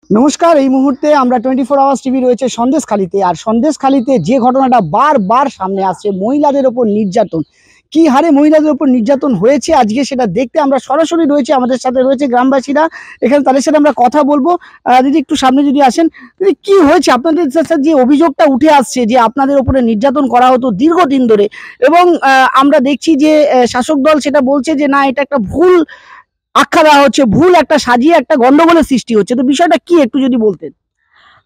নমস্কার। এই মুহূর্তে আমরা 24 আওয়ার্স টিভি রয়েছে সন্দেশখালীতে। আর সন্দেশখালীতে যে ঘটনাটা বারবার সামনে আসছে, মহিলাদের ওপর নির্যাতন, কি হারে মহিলাদের ওপর নির্যাতন হয়েছে আজকে সেটা দেখতে আমরা সরাসরি রয়েছে, আমাদের সাথে রয়েছে গ্রামবাসীরা। এখানে তাদের সাথে আমরা কথা বলবো। দিদি একটু সামনে যদি আসেন। দিদি, কি হয়েছে আপনাদের সাথে? যে অভিযোগটা উঠে আসছে যে আপনাদের ওপরে নির্যাতন করা হতো দীর্ঘদিন ধরে, এবং আমরা দেখছি যে শাসক দল সেটা বলছে যে না, এটা একটা ভুল আখ্যা দেওয়া হচ্ছে, ভুল একটা সাজিয়ে একটা গন্ডগোলের সৃষ্টি হচ্ছে। তো বিষয়টা কি একটু যদি বলতেন।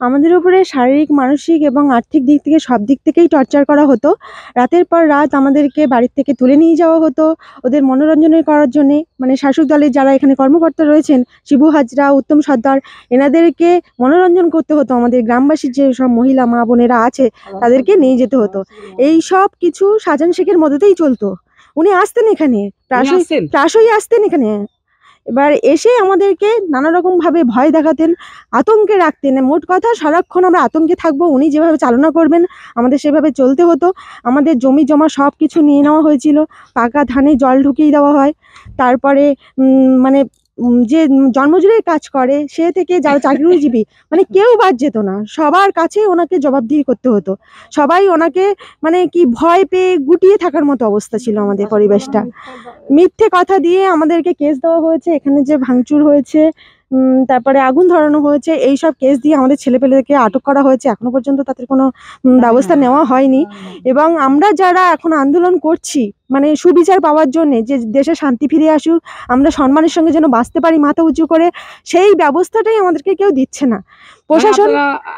আমাদের উপরে শারীরিক, মানসিক এবং আর্থিক দিক থেকে সব দিক থেকেই টর্চার করা হতো। রাতের পর রাত আমাদেরকে বাড়ির থেকে তুলে নিয়ে যাওয়া হতো ওদের মনোরঞ্জনের করার জন্যে। মানে শাসক দলের যারা এখানে কর্মকর্তা রয়েছেন, শিবু হাজরা, উত্তম সর্দার, এনাদেরকে মনোরঞ্জন করতে হতো। আমাদের গ্রামবাসীর যে সব মহিলা মা বোনেরা আছে তাদেরকে নিয়ে যেতে হতো। এই সব কিছু শাহজাহান শেখের মধ্যেই চলতো। উনি আসতেন এখানে, প্রায়শই আসতেন এখানে। এবার এসে আমাদেরকে নানা রকম ভাবে ভয় দেখাতেন, আতঙ্কে রাখতেন। মোট কথা সারাক্ষণ আমরা আতঙ্কে থাকবো, উনি যেভাবে চালনা করবেন আমাদের সেভাবে চলতে হতো। আমাদের জমি জমা সব কিছু নিয়ে নেওয়া হয়েছিল, পাকা ধানে জল ঢুকিয়ে দেওয়া হয়। তারপরে মানে যে জন্মজুরির কাজ করে সে থেকে যারা চাকরিজীবী, মানে কেউ বাদ যেত না, সবার কাছে ওনাকে জবাবদিহি করতে হতো। সবাই ওনাকে মানে কি ভয় পেয়ে গুটিয়ে থাকার মতো অবস্থা ছিল আমাদের পরিবেশটা। মিথ্যে কথা দিয়ে আমাদেরকে কেস দেওয়া হয়েছে, এখানে যে ভাঙচুর হয়েছে, তারপরে আগুন ধরানো হয়েছে, এই সব কেস দিয়ে আমাদের ছেলেপেলেকে আটক করা হয়েছে। এখনো পর্যন্ত তাদের কোনো ব্যবস্থা নেওয়া হয়নি। এবং আমরা যারা এখন আন্দোলন করছি মানে সুবিচার পাওয়ার জন্য, যে দেশে শান্তি ফিরে আসুক, আমরা সম্মানের সঙ্গে যেন বাঁচতে পারি মাথা উঁচু করে, সেই ব্যবস্থাটাই আমাদেরকে কেউ দিচ্ছে না। প্রশাসন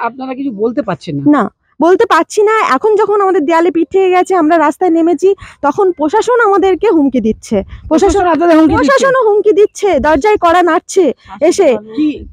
আপনারা কিছু বলতে পারছেন না, বলতে পারছি না। এখন যখন আমাদের দেয়ালে পিঠ থেকে গেছে, আমরা রাস্তায় নেমেছি, তখন প্রশাসন আমাদেরকে হুমকি দিচ্ছে। প্রশাসনও হুমকি দিচ্ছে, দরজায় কড়া নাড়ছে। এসে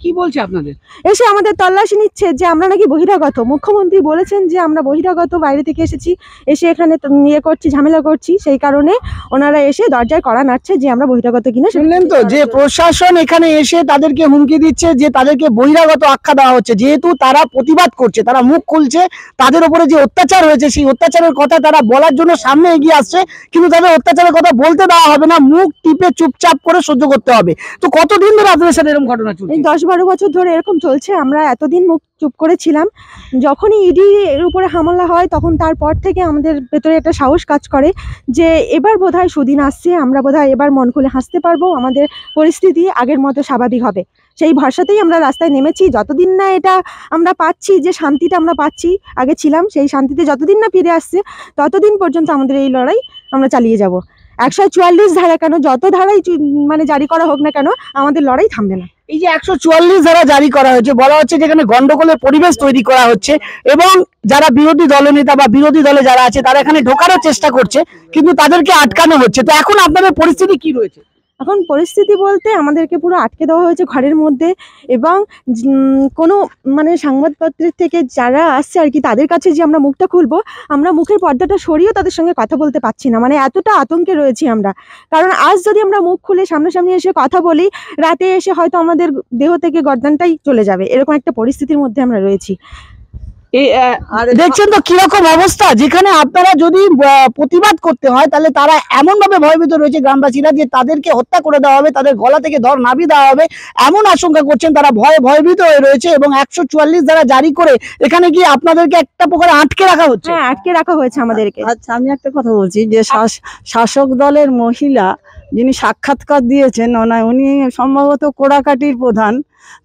কি বলছে আপনাদের? এসে আমাদের তল্লাশি নিচ্ছে যে আমরা নাকি বহিরাগত। মুখ্যমন্ত্রী বলেছেন যে আমরা বহিরাগত, বাইরে থেকে এসেছি, এসে এখানে ইয়ে করছি, ঝামেলা করছি। সেই কারণে ওনারা এসে দরজায় কড়া নাড়ছে যে আমরা বহিরাগত কিনা। শুনলেন তো, যে প্রশাসন এখানে এসে তাদেরকে হুমকি দিচ্ছে যে তাদেরকে বহিরাগত আখ্যা দেওয়া হচ্ছে, যেহেতু তারা প্রতিবাদ করছে, তারা মুখ খুলছে, তাদের উপরে যে অত্যাচার হয়েছে সেই অত্যাচারের কথা তারা বলার জন্য সামনে এগিয়ে আসছে, কিন্তু তাদের অত্যাচারের কথা বলতে দেওয়া হবে না, মুখ টিপে চুপচাপ করে সহ্য করতে হবে। তো কতদিন ধরে আপনাদের সাথে এরকম ঘটনা চলছে? এই 10-12 বছর ধরে এরকম চলছে। আমরা এতদিন মুখ চুপ করেছিলাম। যখনই ইডি এর উপরে হামলা হয় তখন তারপর থেকে আমাদের ভেতরে একটা সাহস কাজ করে যে এবার বোধহয় সুদিন আসছে, আমরা বোধহয় এবার মন খুলে হাসতে পারবো, আমাদের পরিস্থিতি আগের মতো স্বাভাবিক হবে। সেই ভরসাতেই আমরা রাস্তায় নেমেছি। যতদিন না এটা আমরা পাচ্ছি, যে শান্তিটা আমরা পাচ্ছি, আগে ছিলাম সেই শান্তিতে যতদিন না ফিরে আসছে, ততদিন পর্যন্ত আমাদের এই লড়াই আমরা চালিয়ে যাব। 144 ধারা কেন, যত ধারাই মানে জারি করা হোক না কেন, আমাদের লড়াই থামবে না। এই যে 144 ধারা জারি করা হয়েছে, বলা হচ্ছে যেখানে গন্ডগোলের পরিবেশ তৈরি করা হচ্ছে, এবং যারা বিরোধী দলনেতা বা বিরোধী দলে যারা আছে তারা এখানে ঢোকারও চেষ্টা করছে, কিন্তু তাদেরকে আটকানো হচ্ছে। তো এখন আপনাদের পরিস্থিতি কি রয়েছে? এখন পরিস্থিতি বলতে আমাদেরকে পুরো আটকে দেওয়া হয়েছে ঘরের মধ্যে। এবং কোনো মানে সংবাদপত্রের থেকে যারা আসছে আর কি, তাদের কাছে যে আমরা মুখটা খুলবো, আমরা মুখের পর্দাটা সরিয়েও তাদের সঙ্গে কথা বলতে পারছি না। মানে এতটা আতঙ্কে রয়েছি আমরা। কারণ আজ যদি আমরা মুখ খুলে সামনাসামনি এসে কথা বলি, রাতে এসে হয়তো আমাদের দেহ থেকে গর্দানটাই চলে যাবে, এরকম একটা পরিস্থিতির মধ্যে আমরা রয়েছি। দেখছেন তো কিরকম অবস্থা, যেখানে আপনারা যদি প্রতিবাদ করতে হয় তাহলে তারা এমন ভাবে ভয়ভীত রয়েছে গ্রামবাসীরা যে তাদেরকে হত্যা করে দেওয়া হবে, তাদের গলা থেকে ধর নামিয়ে দেওয়া হবে, এমন আশঙ্কা করছেন। তারা ভয়ভীত হয়ে রয়েছে এবং 144 ধারা জারি করে এখানে গিয়ে আপনাদেরকে একটা প্রকারে আটকে রাখা হচ্ছে। হ্যাঁ, আটকে রাখা হয়েছে আমাদেরকে। আচ্ছা, আমি একটা কথা বলছি যে শাসক দলের মহিলা যিনি সাক্ষাৎকার দিয়েছেন, উনি সম্ভবত কোড়াকাটির প্রধান।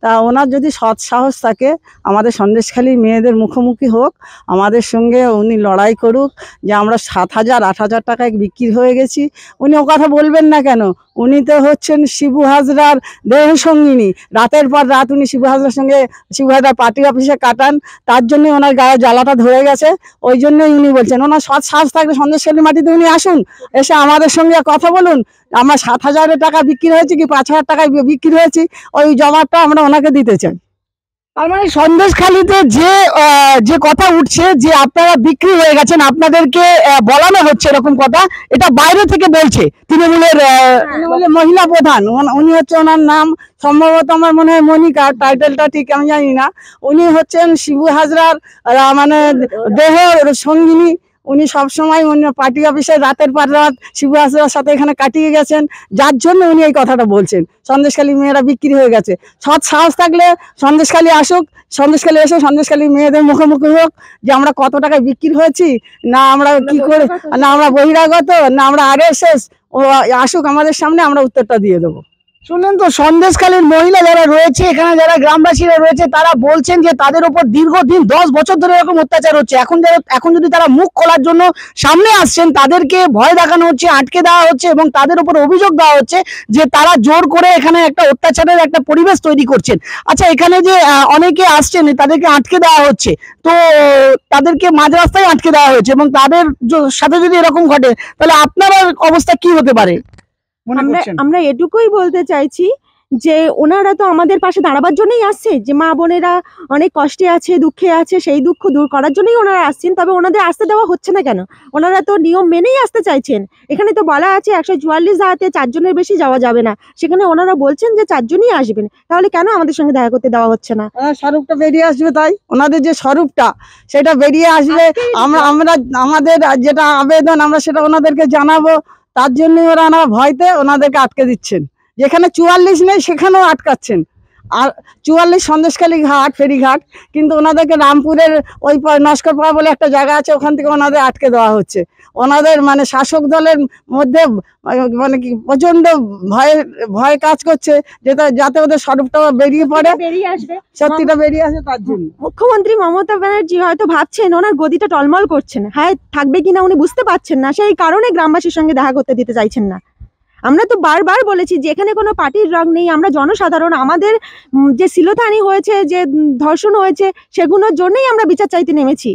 তা ওনার যদি সৎ সাহস থাকে, আমাদের সন্দেশখালীর মেয়েদের মুখোমুখি হোক, আমাদের সঙ্গে উনি লড়াই করুক যে আমরা 7,000 8,000 টাকায় বিক্রি হয়ে গেছি। উনি ও কথা বলবেন না কেন? উনি তো হচ্ছেন শিবু হাজরার দেহ সঙ্গিনী। রাতের পর রাত উনি শিবু হাজরার সঙ্গে, শিবু হাজরার পার্টি অফিসে কাটান, তার জন্যই ওনার গায়ে জ্বালাটা ধরে গেছে। ওই জন্যই উনি বলছেন, ওনার সৎ সাহস থাকলে সন্দেশখালীর মাটিতে উনি আসুন, এসে আমাদের সঙ্গে কথা বলুন। আমরা 7,000 টাকা বিক্রি হয়েছে কি 5,000 টাকায় বিক্রি হয়েছি, ওই জমাটা আমরা ওনাকে দিতে চাই। তার মানে সন্দেশখালীতে যে কথা উঠছে যে আপনারা বিক্রি হয়ে গেছেন, আপনাদেরকে বলানো হচ্ছে এরকম কথা, এটা বাইরে থেকে বলছে তৃণমূলের মহিলা প্রধান। উনি হচ্ছে, ওনার নাম সম্ভবত আমার মনে হয় মনিকা, টাইটেলটা ঠিক আমি জানি না। উনি হচ্ছেন শিবু হাজরার মানে দেহ সঙ্গিনী। উনি সবসময় অন্য পার্টি অফিসে রাতের পর রাত শিবু হাসিনার সাথে এখানে কাটিয়ে গেছেন, যার জন্য উনি এই কথাটা বলছেন সন্দেশখালী মেয়েরা বিক্রি হয়ে গেছে। সৎ সাহস থাকলে সন্দেশখালী আসুক, সন্দেশখালী এসে সন্দেশখালী মেয়েদের মুখোমুখি হোক যে আমরা কত টাকায় বিক্রি হয়েছি, না আমরা কি করে, না আমরা বহিরাগত, না আমরা RSS। ও আসুক আমাদের সামনে, আমরা উত্তরটা দিয়ে দেবো। শুনলেন তো, সন্দেশখালীর মহিলা যারা রয়েছে, এখানে যারা গ্রামবাসীরা রয়েছে, তারা বলছেন যে তাদের উপর দীর্ঘদিন 10 বছর ধরে এরকম অত্যাচার হচ্ছে। এখন যদি তারা মুখ খোলার জন্য সামনে আসছেন, তাদেরকে ভয় দেখানো হচ্ছে, আটকে দেওয়া হচ্ছে এবং তাদের উপর অভিযোগ দেওয়া হচ্ছে যে তারা জোর করে এখানে একটা অত্যাচারের একটা পরিবেশ তৈরি করছেন। আচ্ছা, এখানে যে অনেকে আসছেন তাদেরকে আটকে দেওয়া হচ্ছে, তো তাদেরকে মাঝ রাস্তায় আটকে দেওয়া হয়েছে এবং তাদের সাথে যদি এরকম ঘটে, তাহলে আপনার অবস্থা কি হতে পারে মনে করছেন? আমরা এটুকুই বলতে চাইছি যে ওনারা তো আমাদের পাশে দাঁড়াবার জন্যই আসছে, যে মা বোনেরা অনেক কষ্টে আছে, দুঃখে আছে, সেই দুঃখ দূর করার জন্যই ওনারা আসছেন। তবে ওনাদের আসতে দেওয়া হচ্ছে না কেন? ওনারা তো নিয়ম মেনেই আসতে চাইছেন। এখানে তো বলা আছে 144 ধারাতে 4 জনের বেশি যাওয়া যাবে না, সেখানে ওনারা বলছেন যে 4 জনই আসবেন। তাহলে কেন আমাদের সঙ্গে দেখা করতে দেওয়া হচ্ছে না? স্বরূপটা বেরিয়ে আসবে, তাই ওনাদের যে স্বরূপটা সেটা বেরিয়ে আসবে। আমরা আমাদের যেটা আবেদন আমরা সেটা ওনাদেরকে জানাবো, তার জন্য ওরা ভয়তে ওনাদেরকে আটকে দিচ্ছেন। যেখানে 44 নেই সেখানেও আটকাচ্ছেন। আর 44 সন্দেশখালী ঘাট, ফেরিঘাট, কিন্তু ওনাদেরকে রামপুরের ওই নস্করপাড়া বলে একটা জায়গা আছে, ওখান থেকে ওনাদের আটকে দেওয়া হচ্ছে। ওনাদের মানে শাসক দলের মধ্যে মানে কি প্রচন্ড ভয় কাজ করছে, যাতে ওদের স্বরূপটা বেরিয়ে পড়ে, বেরিয়ে আসবে, সত্যিটা বেরিয়ে আসে, তার জন্য। মুখ্যমন্ত্রী মমতা ব্যানার্জি হয়তো ভাবছেন ওনার গদিটা টলমল করছেন, হ্যাঁ থাকবে কিনা উনি বুঝতে পারছেন না, সেই কারণে গ্রামবাসীর সঙ্গে দেখা করতে দিতে চাইছেন না। আমরা তো বারবার বলেছি যে এখানে কোনো পার্টির রং নেই, আমরা জনসাধারণ, আমাদের যে শিলতানি হয়েছে, যে ধর্ষণ হয়েছে, সেগুলোর জন্যই আমরা বিচার চাইতে নেমেছি।